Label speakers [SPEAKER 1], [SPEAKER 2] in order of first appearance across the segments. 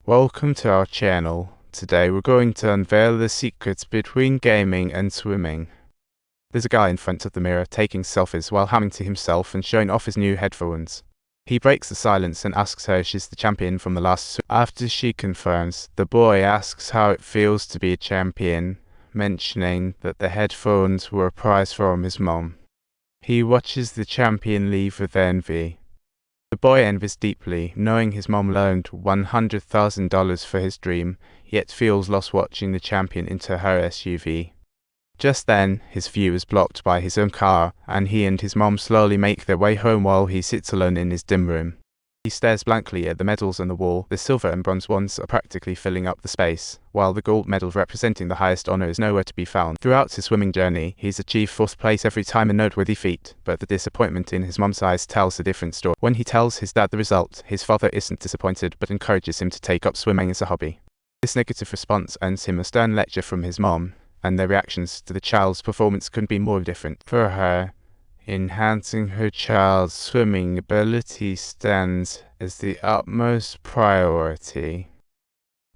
[SPEAKER 1] Welcome to our channel. Today we're going to unveil the secrets between gaming and swimming. There's a guy in front of the mirror taking selfies while humming to himself and showing off his new headphones. He breaks the silence and asks her if she's the champion from the last swim. After she confirms, the boy asks how it feels to be a champion, mentioning that the headphones were a prize from his mom. He watches the champion leave with envy. The boy envies deeply, knowing his mom loaned $100,000 for his dream, yet feels lost watching the champion enter her SUV. Just then, his view is blocked by his own car, and he and his mom slowly make their way home while he sits alone in his dim room. He stares blankly at the medals on the wall. The silver and bronze ones are practically filling up the space, while the gold medal representing the highest honor is nowhere to be found. Throughout his swimming journey, he's achieved fourth place every time, a noteworthy feat, but the disappointment in his mom's eyes tells a different story. When he tells his dad the result, his father isn't disappointed but encourages him to take up swimming as a hobby. This negative response earns him a stern lecture from his mom, and their reactions to the child's performance couldn't be more different. For her, enhancing her child's swimming ability stands as the utmost priority.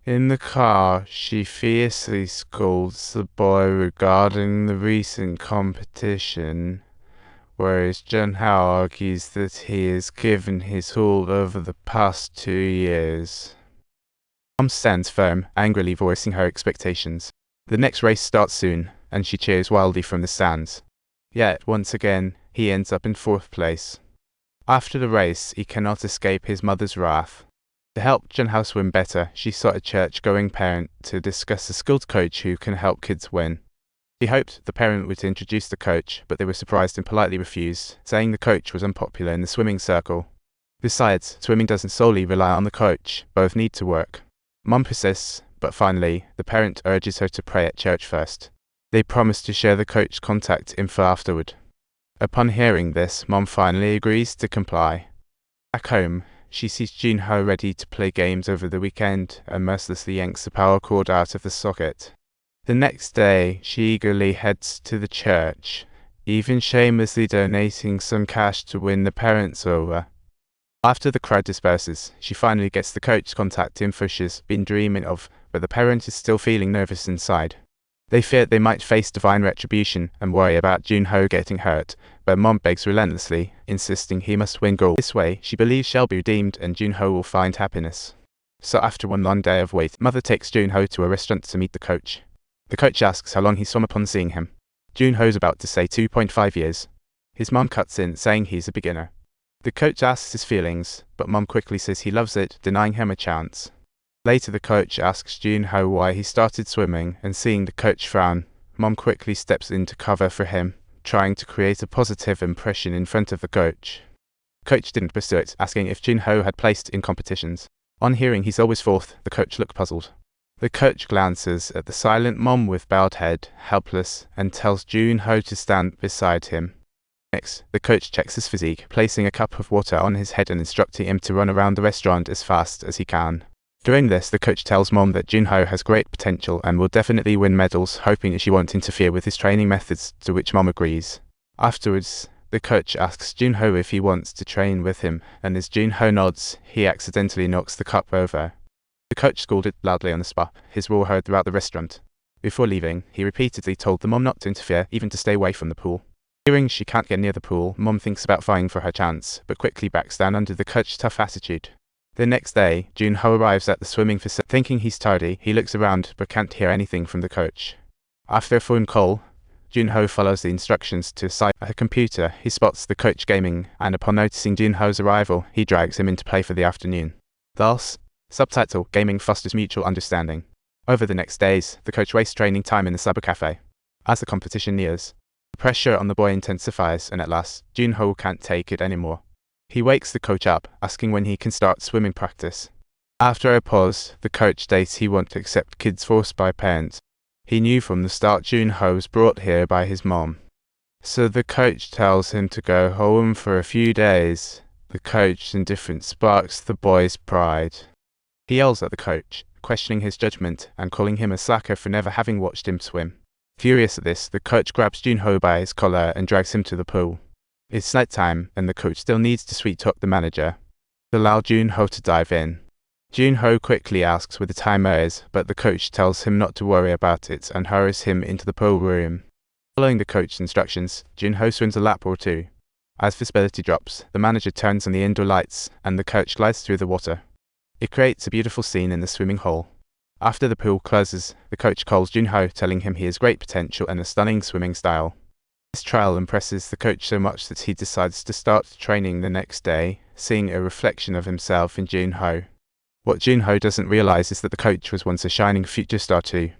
[SPEAKER 1] In the car, she fiercely scolds the boy regarding the recent competition, whereas Junhao argues that he has given his all over the past 2 years. Mom stands firm, angrily voicing her expectations. The next race starts soon, and she cheers wildly from the stands. Yet, once again, he ends up in fourth place. After the race, he cannot escape his mother's wrath. To help Junhao swim better, she sought a church-going parent to discuss a skilled coach who can help kids win. She hoped the parent would introduce the coach, but they were surprised and politely refused, saying the coach was unpopular in the swimming circle. Besides, swimming doesn't solely rely on the coach, both need to work. Mom persists, but finally, the parent urges her to pray at church first. They promise to share the coach's contact info afterward. Upon hearing this, Mom finally agrees to comply. Back home, she sees Junhao ready to play games over the weekend and mercilessly yanks the power cord out of the socket. The next day, she eagerly heads to the church, even shamelessly donating some cash to win the parents over. After the crowd disperses, she finally gets the coach's contact info she's been dreaming of, but the parent is still feeling nervous inside. They fear they might face divine retribution and worry about Junhao getting hurt, but Mom begs relentlessly, insisting he must win gold. This way, she believes she'll be redeemed and Junhao will find happiness. So after one long day of waiting, Mother takes Junhao to a restaurant to meet the coach. The coach asks how long he swam upon seeing him. Junhao's about to say 2.5 years. His mom cuts in, saying he's a beginner. The coach asks his feelings, but Mom quickly says he loves it, denying him a chance. Later the coach asks Junhao why he started swimming, and seeing the coach frown, Mom quickly steps in to cover for him, trying to create a positive impression in front of the coach. Coach didn't pursue it, asking if Junhao had placed in competitions. On hearing he's always fourth, the coach looked puzzled. The coach glances at the silent Mom with bowed head, helpless, and tells Junhao to stand beside him. Next, the coach checks his physique, placing a cup of water on his head and instructing him to run around the restaurant as fast as he can. During this, the coach tells Mom that Junhao has great potential and will definitely win medals, hoping that she won't interfere with his training methods, to which Mom agrees. Afterwards, the coach asks Junhao if he wants to train with him, and as Junhao nods, he accidentally knocks the cup over. The coach scolded loudly on the spot, his roar heard throughout the restaurant. Before leaving, he repeatedly told the Mom not to interfere, even to stay away from the pool. Hearing she can't get near the pool, Mom thinks about vying for her chance, but quickly backs down under the coach's tough attitude. The next day, Junhao arrives at the swimming facility. Thinking he's tardy, he looks around but can't hear anything from the coach. After a phone call, Junhao follows the instructions to a site at a computer. He spots the coach gaming, and upon noticing Junhao's arrival, he drags him into play for the afternoon. Thus, subtitle, gaming fosters mutual understanding. Over the next days, the coach wastes training time in the cyber cafe. As the competition nears, the pressure on the boy intensifies, and at last, Junhao can't take it anymore. He wakes the coach up, asking when he can start swimming practice. After a pause, the coach states he won't accept kids forced by parents. He knew from the start Junhao was brought here by his mom. So the coach tells him to go home for a few days. The coach's indifference sparks the boy's pride. He yells at the coach, questioning his judgment and calling him a slacker for never having watched him swim. Furious at this, the coach grabs Junhao by his collar and drags him to the pool. It's night time, and the coach still needs to sweet-talk the manager to allow Junhao to dive in. Junhao quickly asks where the timer is, but the coach tells him not to worry about it and hurries him into the pool room. Following the coach's instructions, Junhao swims a lap or two. As visibility drops, the manager turns on the indoor lights and the coach glides through the water. It creates a beautiful scene in the swimming hole. After the pool closes, the coach calls Junhao, telling him he has great potential and a stunning swimming style. This trial impresses the coach so much that he decides to start training the next day, seeing a reflection of himself in Junhao. What Junhao doesn't realize is that the coach was once a shining future star too.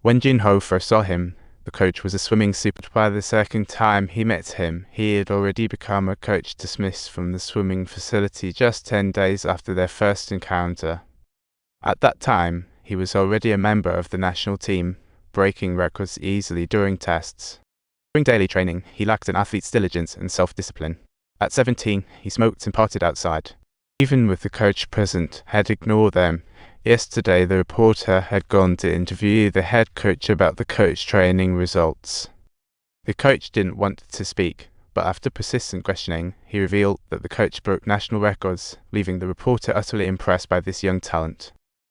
[SPEAKER 1] When Junhao first saw him, the coach was a swimming super. By the second time he met him, he had already become a coach dismissed from the swimming facility just 10 days after their first encounter. At that time, he was already a member of the national team, breaking records easily during tests. During daily training, he lacked an athlete's diligence and self-discipline. At 17, he smoked and partied outside. Even with the coach present, had ignored them. Yesterday, the reporter had gone to interview the head coach about the coach training results. The coach didn't want to speak, but after persistent questioning, he revealed that the coach broke national records, leaving the reporter utterly impressed by this young talent.